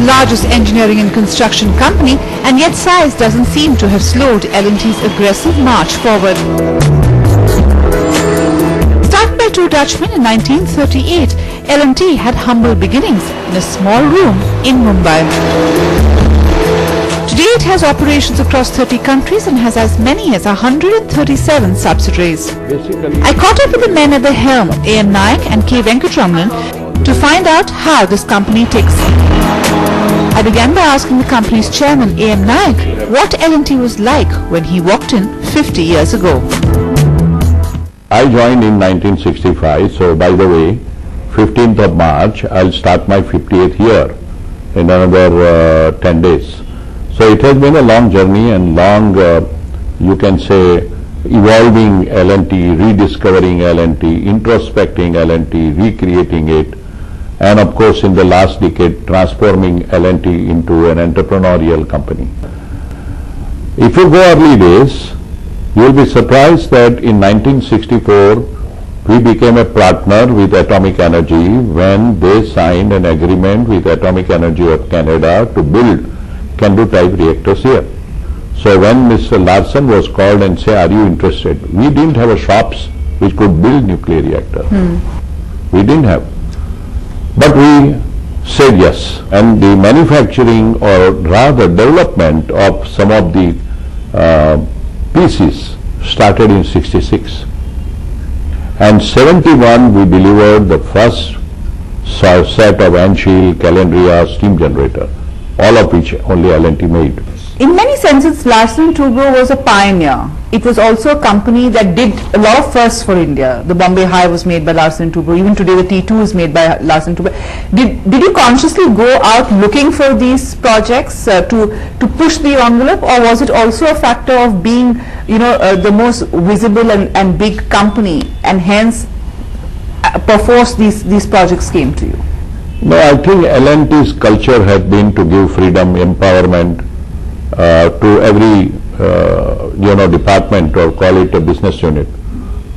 largest engineering and construction company, and yet size doesn't seem to have slowed L&T's aggressive march forward. Started by two Dutchmen in 1938, L&T had humble beginnings in a small room in Mumbai. Today it has operations across 30 countries and has as many as 137 subsidiaries. I caught up with the men at the helm, A.M. Naik and K. Venkatramanan, to find out how this company ticks. I began by asking the company's chairman, A.M. Naik, what L&T was like when he walked in 50 years ago. I joined in 1965, so by the way, 15th of March, I'll start my 50th year in another 10 days. So it has been a long journey and long, you can say, evolving L&T, rediscovering L&T, introspecting L&T, recreating it, and of course in the last decade transforming L&T into an entrepreneurial company. If you go early days, you will be surprised that in 1964 we became a partner with Atomic Energy when they signed an agreement with Atomic Energy of Canada to build CANDU type reactors here. So when Mr. Larsen was called and said, are you interested? We didn't have a shops which could build nuclear reactor. We didn't have. But we said yes. And the manufacturing or rather development of some of the pieces started in 66. And 71 we delivered the first set of Anshil, Calandria steam generator, all of which only L&T made. In many senses, Larsen & Toubro was a pioneer. It was also a company that did a lot of firsts for India. The Bombay High was made by Larsen & Toubro. Even today the T2 is made by Larsen & Toubro. Did you consciously go out looking for these projects to push the envelope, or was it also a factor of being, the most visible and big company, and hence perforce these projects came to you? No, I think L&T's culture has been to give freedom, empowerment to every department, or call it a business unit,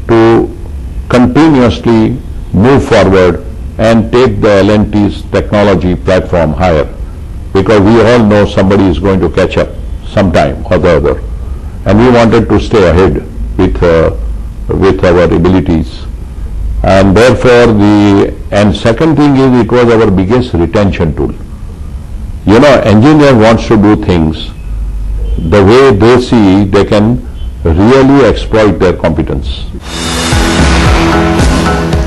to continuously move forward and take the L&T's technology platform higher, because we all know somebody is going to catch up sometime or the other, and we wanted to stay ahead with our abilities. And therefore and second thing is, it was our biggest retention tool. Engineer wants to do things the way they see they can really exploit their competence.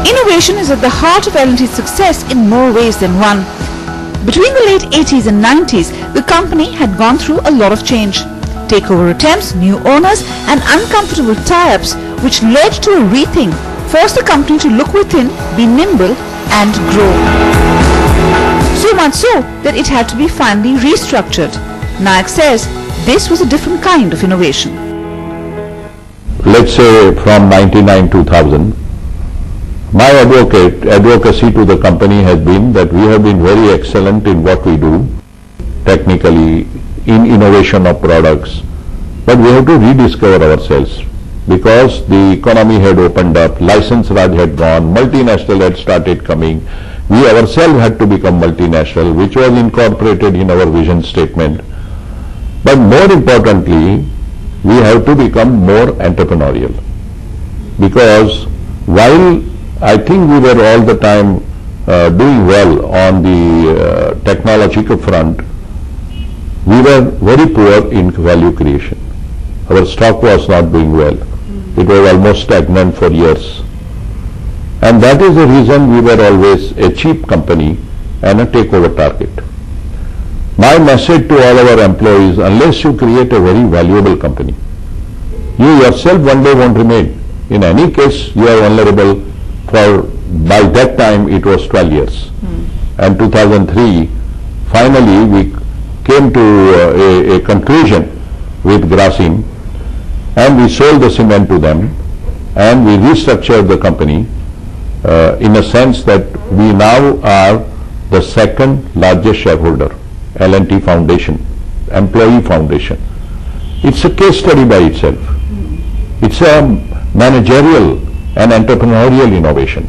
Innovation is at the heart of L&T's success in more ways than one. Between the late 80s and 90s, the company had gone through a lot of change. Takeover attempts, new owners, and uncomfortable tie-ups, which led to a rethink, forced the company to look within, be nimble, and grow. So much so that it had to be finally restructured. Naik says this was a different kind of innovation. Let's say from 99-2000, my advocacy to the company has been that we have been very excellent in what we do, technically, in innovation of products, but we have to rediscover ourselves, because the economy had opened up, license Raj had gone, multinational had started coming. We ourselves had to become multinational, which was incorporated in our vision statement. But more importantly, we have to become more entrepreneurial, because while I think we were all the time doing well on the technological front, we were very poor in value creation. Our stock was not doing well. It was almost stagnant for years. And that is the reason we were always a cheap company and a takeover target. My message to all our employees, unless you create a very valuable company, you yourself one day won't remain. In any case, you are vulnerable for, by that time it was 12 years. And 2003, finally we came to a conclusion with Grasim, and we sold the cement to them, and we restructured the company in a sense that we now are the second largest shareholder, L&T Foundation, employee foundation. It's a case study by itself. It's a managerial and entrepreneurial innovation.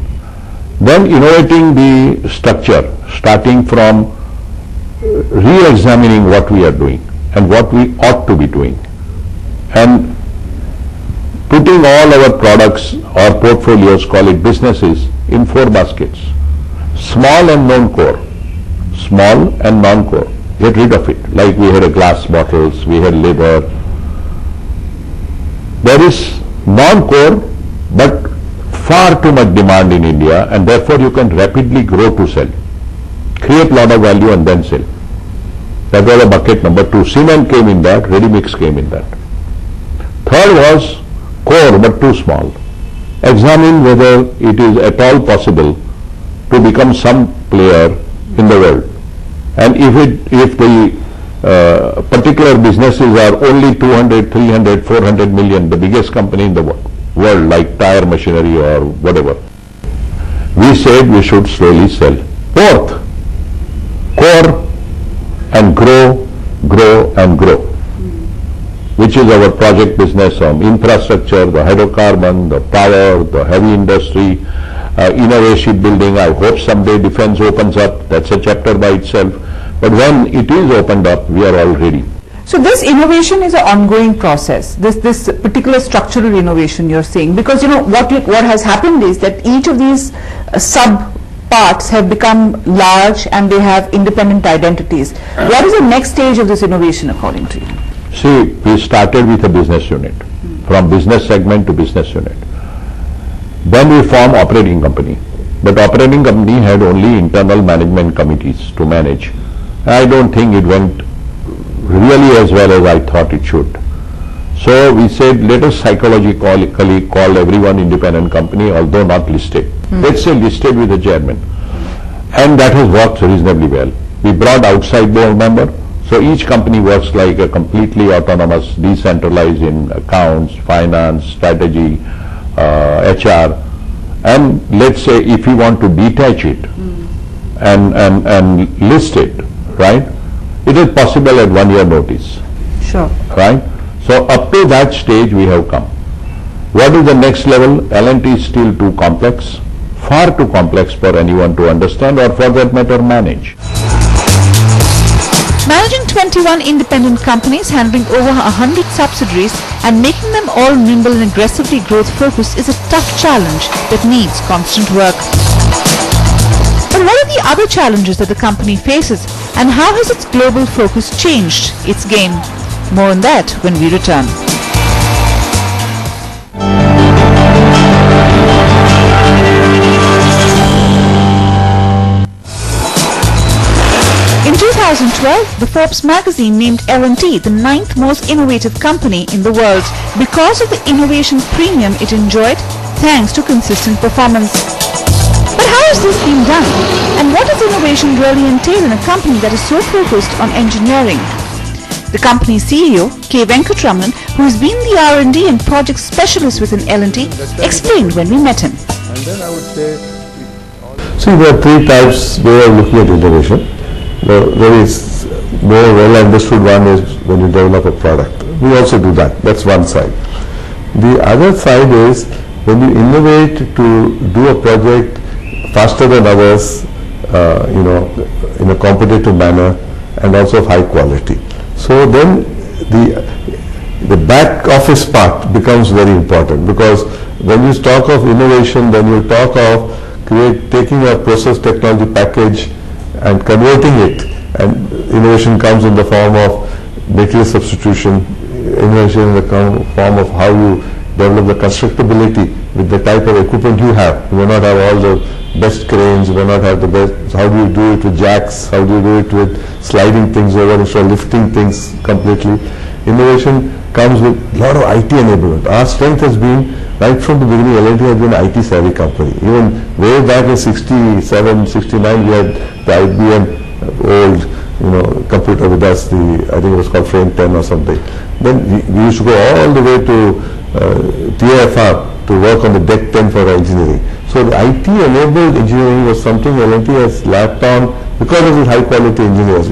Then innovating the structure, starting from re-examining what we are doing and what we ought to be doing, and putting all our products or portfolios, call it businesses, in 4 baskets. Small and non-core. Small and non-core. Get rid of it. Like we had a glass bottles, we had leather. There is non-core, but far too much demand in India, and therefore you can rapidly grow to sell. Create lot of value and then sell. That was a bucket number 2. Cement came in that, ready mix came in that. Third was core but too small. Examine whether it is at all possible to become some player in the world. And if the particular businesses are only 200, 300, 400 million, the biggest company in the world like tire machinery or whatever, we said we should slowly sell. Fourth, core and grow, grow and grow, which is our project business on infrastructure, the hydrocarbon, the power, the heavy industry, innovation building. I hope someday defense opens up. That's a chapter by itself. But when it is opened up, we are all ready. So this innovation is an ongoing process, this particular structural innovation you're saying, because what has happened is that each of these sub parts have become large and they have independent identities. What is the next stage of this innovation according to you? See, we started with a business unit, from business segment to business unit. Then we formed operating company. But operating company had only internal management committees to manage. I don't think it went really as well as I thought it should. So we said, let us psychologically call everyone independent company, although not listed. Let's say listed with a chairman. And that has worked reasonably well. We brought outside board member. So each company works like a completely autonomous, decentralized in accounts, finance, strategy, HR. And let's say if you want to detach it and list it, right, it is possible at 1 year notice. Sure. Right? So up to that stage we have come. What is the next level? L&T is still too complex, far too complex for anyone to understand or for that matter manage. Managing 21 independent companies handling over 100 subsidiaries and making them all nimble and aggressively growth focused is a tough challenge that needs constant work. But what are the other challenges that the company faces and how has its global focus changed its game? More on that when we return. In 2012, the Forbes magazine named L&T the 9th most innovative company in the world because of the innovation premium it enjoyed thanks to consistent performance. But how has this been done? And what does innovation really entail in a company that is so focused on engineering? The company's CEO, K. Venkatramanan, who has been the R&D and project specialist within L&T, explained when we met him. And then I would say, see, there are 3 types way of looking at innovation. The very more well understood one is when you develop a product. We also do that. That's one side. The other side is when you innovate to do a project faster than others, in a competitive manner and also of high quality. So then the back office part becomes very important, because when you talk of innovation, then you talk of taking a process technology package and converting it, and innovation comes in the form of material substitution, innovation in the form of how you develop the constructability with the type of equipment you have. You may not have all the best cranes, you may not have the best, how do you do it with jacks, how do you do it with sliding things over instead of lifting things completely. Innovation comes with a lot of IT enablement. Our strength has been, right from the beginning, L&T has been an IT savvy company. Even way back in 67, 69, we had the IBM old computer with us, I think it was called Frame 10 or something. Then we used to go all the way to TIFR to work on the DEC 10 for engineering. So the IT enabled engineering was something L&T has lapped on because of the high quality engineers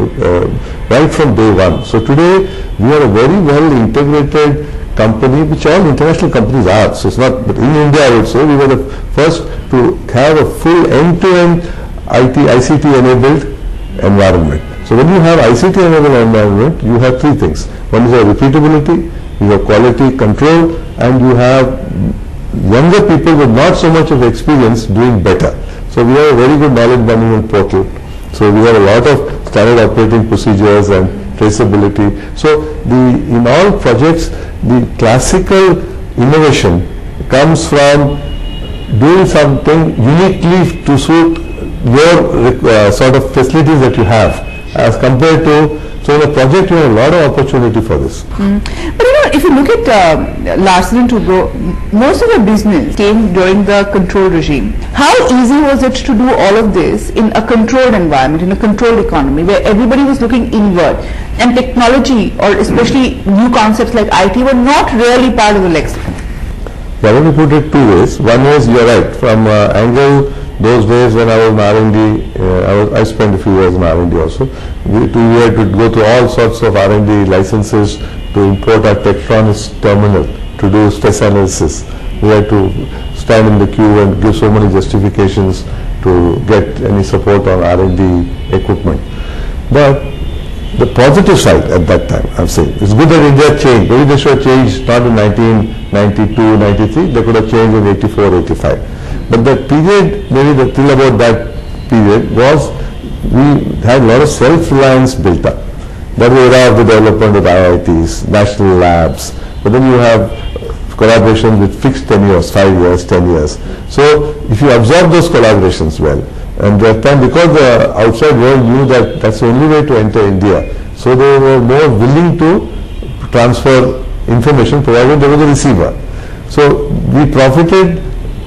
right from day one. So today we are a very well integrated company, which all international companies are. So it's not, but in India I would say we were the first to have a full end-to-end ICT enabled environment. So when you have ICT enabled environment, you have three things. One is repeatability, you have quality control, and you have younger people with not so much of experience doing better. So we have a very good knowledge management portal. So we have a lot of standard operating procedures and traceability. So in all projects, the classical innovation comes from doing something uniquely to suit your sort of facilities that you have, as compared to, so in a project you have a lot of opportunity for this. But if you look at Larsen & Toubro, most of the business came during the control regime. How easy was it to do all of this in a controlled environment, in a controlled economy, where everybody was looking inward, and technology, or especially new concepts like IT, were not really part of the lexicon? Let me put it two ways. One is, you're right, from angle, those days when I was in R&D, I spent a few years in R&D also. We had to go through all sorts of R&D licenses to import our Tektronix terminal to do stress analysis. We had to stand in the queue and give so many justifications to get any support on R&D equipment. But the positive side at that time, I'm saying, it's good that India changed. Maybe they should have changed not in 1992, 93, they could have changed in 84, 85. But that period, maybe the thing about that period was we had a lot of self-reliance built up. That was the era of the development of IITs, national labs, but then you have collaboration with fixed tenures, 5 years, 10 years. So if you absorb those collaborations well, and that time, because the outside world knew that that's the only way to enter India, so they were more willing to transfer information provided there was a receiver. So we profited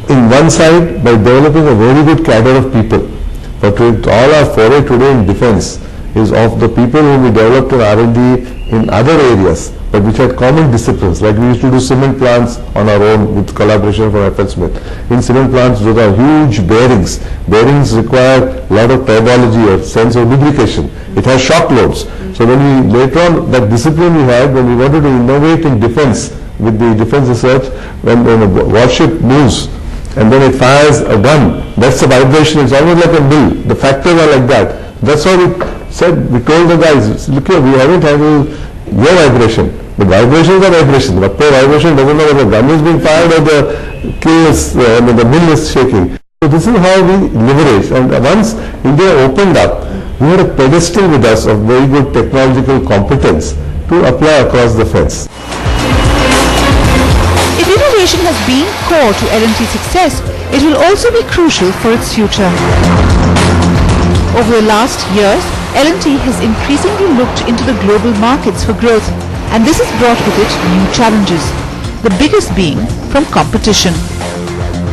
in one side by developing a very good cadre of people. But with all our foray today in defense is of the people whom we developed in R&D in other areas, but which had common disciplines. Like we used to do cement plants on our own with collaboration from F.L. Smith. In cement plants, those are huge bearings. Bearings require a lot of turbology or sense of lubrication. It has shock loads. So when we, later on, that discipline we had, when we wanted to innovate in defense, with the defense research, when a warship moves, and then it fires a gun, that's the vibration, it's almost like a mill. The factors are like that. That's why we said, we told the guys, look here, we haven't handled your vibration, but vibrations are vibrations. But per vibration doesn't know whether the gun is being fired or the kill is, the mill is shaking. So this is how we leverage. And once India opened up, we had a pedestal with us of very good technological competence to apply across the fence. If innovation has been core to L&T's success, it will also be crucial for its future. Over the last years, L&T has increasingly looked into the global markets for growth, and this has brought with it new challenges, the biggest being from competition.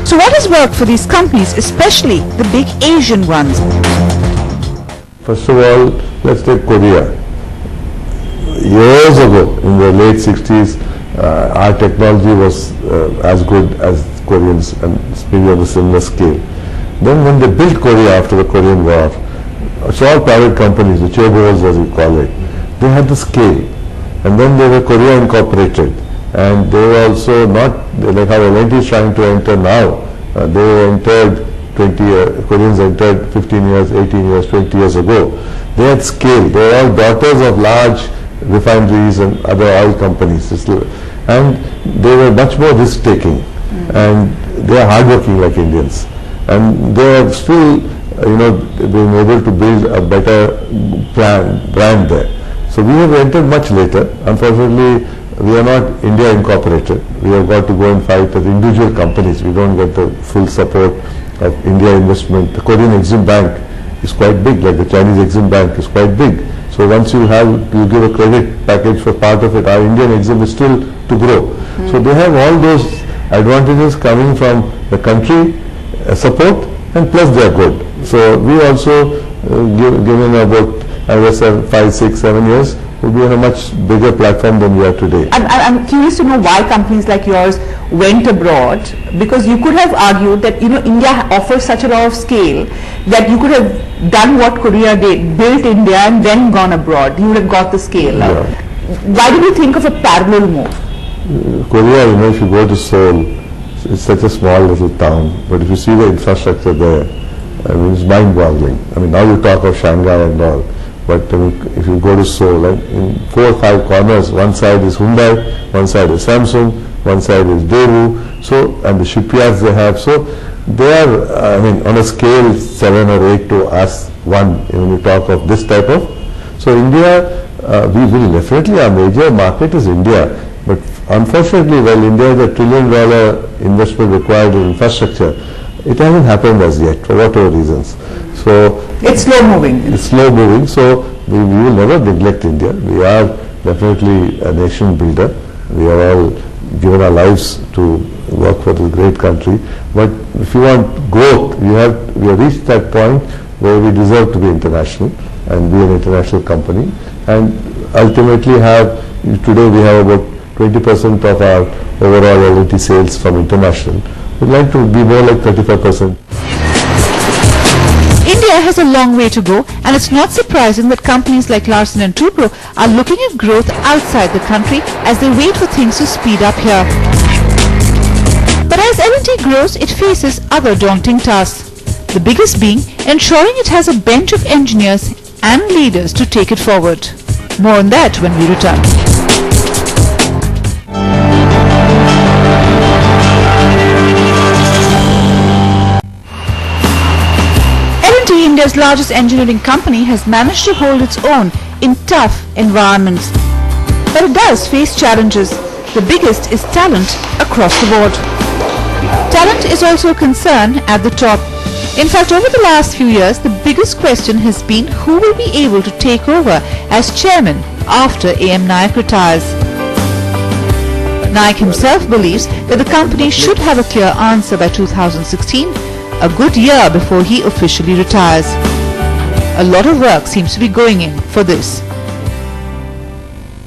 So what has worked for these companies, especially the big Asian ones? First of all, let's take Korea. Years ago, in the late 60s, our technology was as good as Koreans, and maybe on a similar scale. Then when they built Korea after the Korean War, it's all private companies, the chaebols as we call it, they had the scale. And then they were Korea Incorporated. And they were also not like how L&T is trying to enter now. They entered 20 years, Koreans entered 15 years, 18 years, 20 years ago. They had scale. They were all daughters of large refineries and other oil companies. And they were much more risk-taking. And they are hardworking like Indians. And they are still, being able to build a better brand there. So we have entered much later. Unfortunately, we are not India Incorporated. We have got to go and fight as individual companies. We don't get the full support of India investment. The Korean Exim Bank is quite big, like the Chinese Exim Bank is quite big. So once you give a credit package for part of it, our Indian Exim is still to grow. So they have all those advantages coming from the country support, and plus they are good. So we also given about, I guess, 5, 6, 7 years, will be on a much bigger platform than we are today. I'm curious to know why companies like yours went abroad, because you could have argued that India offers such a lot of scale that you could have done what Korea did, built India and then gone abroad. You would have got the scale. Yeah. Why did you think of a parallel move? Korea, if you go to Seoul, it's such a small little town, but if you see the infrastructure there, I mean, it's mind-boggling. I mean, now you talk of Shanghai and all, But if you go to Seoul, like in 4 or 5 corners, one side is Hyundai, one side is Samsung, one side is Daewoo, so, and the shipyards they have, so they are, on a scale 7 or 8 to us 1 when you talk of this type of. So India, we will definitely, our major market is India, but unfortunately, while India is $1 trillion investment required in infrastructure, it hasn't happened as yet for whatever reasons. So it's slow moving. It's slow moving. So we will never neglect India. We are definitely a nation builder. We are all given our lives to work for this great country. But if you want growth, we have reached that point where we deserve to be international and be an international company. And ultimately today we have about 20% of our overall L&T sales from international. We'd like to be more like 35%. India has a long way to go, and it's not surprising that companies like Larsen & Toubro are looking at growth outside the country as they wait for things to speed up here. But as L&T grows, it faces other daunting tasks. The biggest being ensuring it has a bench of engineers and leaders to take it forward. More on that when we return. L&T, India's largest engineering company, has managed to hold its own in tough environments. But it does face challenges. The biggest is talent across the board. Talent is also a concern at the top. In fact, over the last few years, the biggest question has been who will be able to take over as chairman after A.M. Nayak retires. Nayak himself believes that the company should have a clear answer by 2016, a good year before he officially retires. A lot of work seems to be going in for this.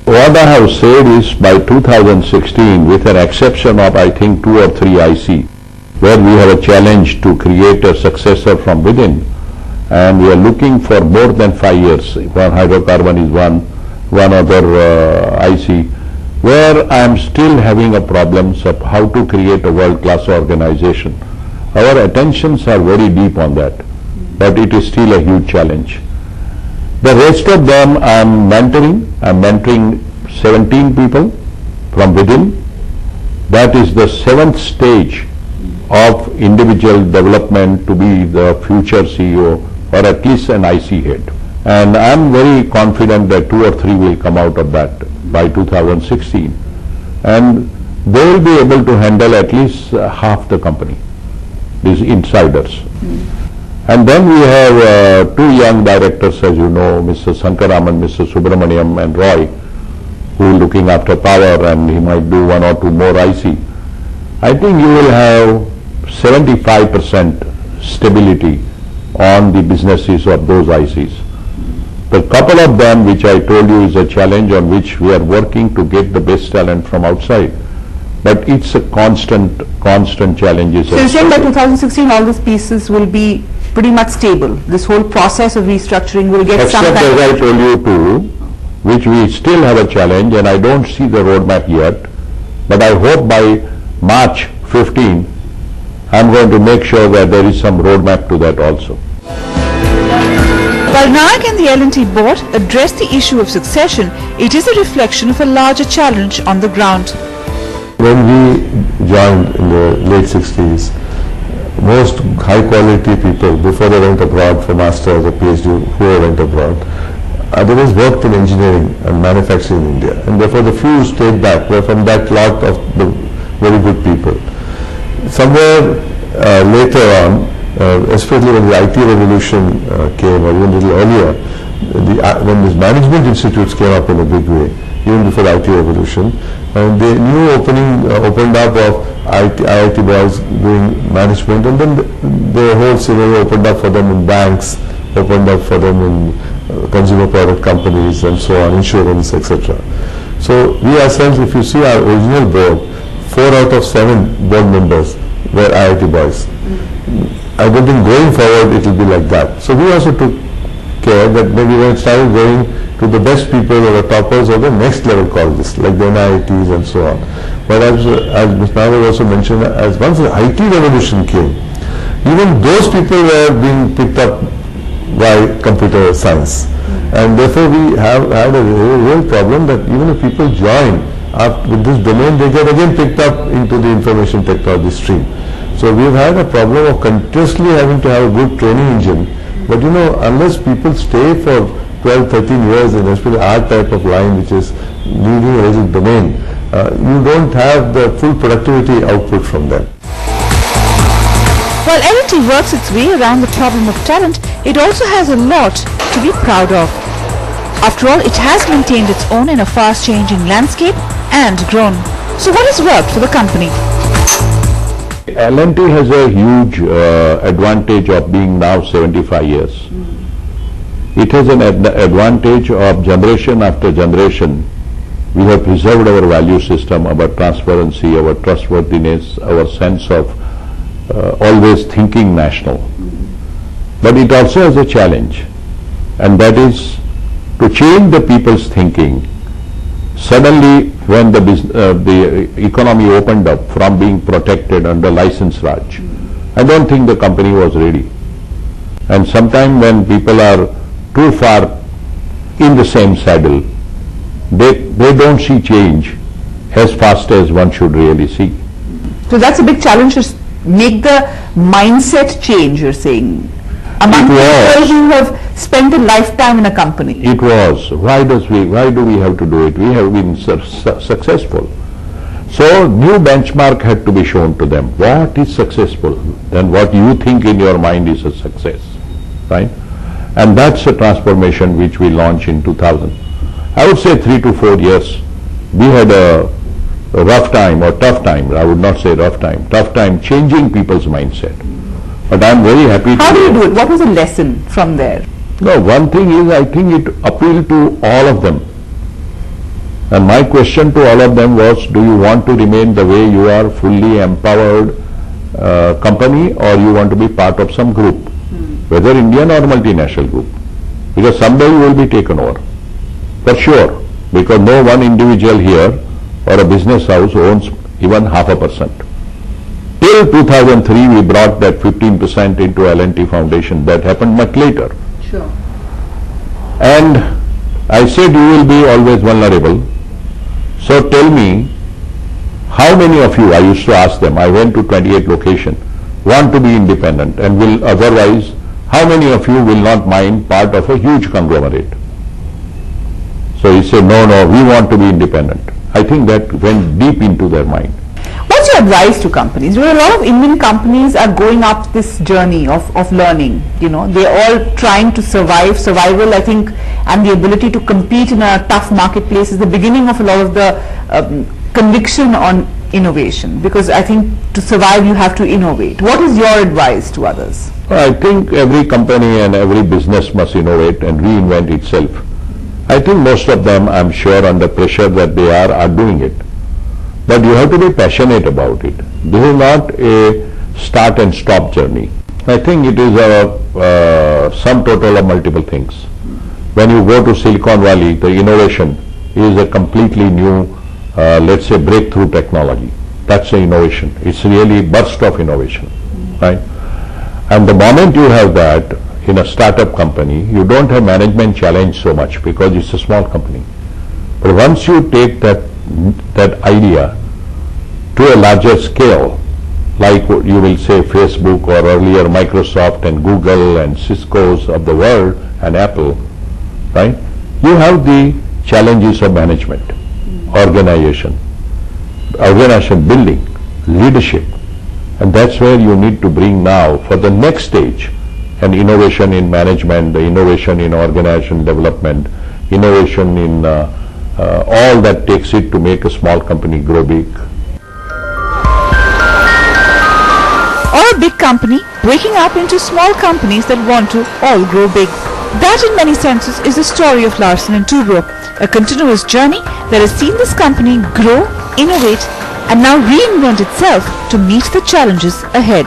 What I have said is by 2016, with an exception of I think 2 or 3 IC, where we have a challenge to create a successor from within, and we are looking for more than 5 years. One hydrocarbon is one other IC, where I am still having a problems of how to create a world-class organization. Our attentions are very deep on that, but it is still a huge challenge. The rest of them I am mentoring. I am mentoring 17 people from within. That is the 7th stage of individual development to be the future CEO or at least an IC head. And I am very confident that 2 or 3 will come out of that by 2016. And they will be able to handle at least half the company, these insiders. And then we have 2 young directors, as you know, Mr. Sankaraman, Mr. Subramaniam and Roy, who are looking after power, and he might do 1 or 2 more IC. I think you will have 75% stability on the businesses of those ICs. The couple of them which I told you is a challenge on which we are working to get the best talent from outside. But it's a constant challenges. So you're saying by 2016 all these pieces will be pretty much stable. This whole process of restructuring will get some except kind as of... I told you too, which we still have a challenge, and I don't see the roadmap yet, but I hope by March 15 I'm going to make sure that there is some roadmap to that also. While Nayak and the L&T board address the issue of succession, it is a reflection of a larger challenge on the ground. When we joined in the late 60s, most high quality people, before they went abroad for masters or PhD, who went abroad, otherwise worked in engineering and manufacturing in India. And therefore the few stayed back were from that lot of the very good people. Somewhere later on, especially when the IT revolution came, or even a little earlier, when these management institutes came up in a big way, even before the IT revolution, and the new opened up of IIT boys doing management, and then the whole scenario opened up for them in banks, opened up for them in consumer product companies and so on, insurance, etc. So we ourselves, if you see our original board, 4 out of 7 board members were IIT boys. I don't think going forward it will be like that. So we also took care that maybe when it started going to the best people or the toppers of the next level colleges, like the NIITs and so on. But as Ms. Nayak also mentioned, as once the IT revolution came, even those people were being picked up by computer science. And therefore we have had a real problem that even if people join with this domain, they get again picked up into the information technology stream. So we've had a problem of continuously having to have a good training engine. But you know, unless people stay for 12, 13 years in especially our type of line, which is leading edge domain, you don't have the full productivity output from them. While L&T works its way around the problem of talent, it also has a lot to be proud of. After all, it has maintained its own in a fast-changing landscape and grown. So what has worked for the company? L&T has a huge advantage of being now 75 years. It has an advantage of generation after generation. We have preserved our value system, our transparency, our trustworthiness, our sense of always thinking national. But it also has a challenge, and that is to change the people's thinking. Suddenly, when the economy opened up from being protected under license Raj, I don't think the company was ready. And sometimes when people are too far in the same saddle, they don't see change as fast as one should really see. So that's a big challenge to make the mindset change, you're saying, among people who have spent a lifetime in a company. It was. Why do we have to do it? We have been successful. So new benchmark had to be shown to them. What is successful? Then what you think in your mind is a success, right? And that's a transformation which we launched in 2000. I would say 3 to 4 years. We had a rough time or tough time. I would not say rough time. Tough time changing people's mindset. But I'm very happy. How do you do it? What was the lesson from there? No, one thing is I think it appealed to all of them. And my question to all of them was, do you want to remain the way you are, fully empowered company, or you want to be part of some group, whether Indian or multinational group? Because someday you will be taken over, for sure, because no one individual here or a business house owns even 0.5%. Till 2003 we brought that 15% into L&T Foundation. That happened much later. Sure. And I said you will be always vulnerable. So tell me, how many of you, I used to ask them, I went to 28 locations, want to be independent, and will otherwise, how many of you will not mind part of a huge conglomerate? So he said, no, we want to be independent. I think that went deep into their mind. What's your advice to companies? Well, a lot of Indian companies are going up this journey of learning. You know, they're all trying to survive. Survival, I think, and the ability to compete in a tough marketplace is the beginning of a lot of the conviction on innovation. Because I think to survive, you have to innovate. What is your advice to others? I think every company and every business must innovate and reinvent itself. I think most of them, I'm sure, under pressure that they are doing it. But you have to be passionate about it. This is not a start and stop journey. I think it is a sum total of multiple things. When you go to Silicon Valley, the innovation is a completely new, let's say, breakthrough technology. That's the innovation. It's really burst of innovation, right? And the moment you have that in a startup company, you don't have management challenge so much because it's a small company. But once you take that idea to a larger scale, like you will say Facebook or earlier Microsoft and Google and Cisco's of the world and Apple, right? You have the challenges of management, organization building, leadership, and that's where you need to bring now for the next stage an innovation in management, the innovation in organization development, innovation in all that takes it to make a small company grow big. Or a big company breaking up into small companies that want to all grow big. That in many senses is the story of Larsen & Toubro, a continuous journey that has seen this company grow, innovate, and now reinvent itself to meet the challenges ahead.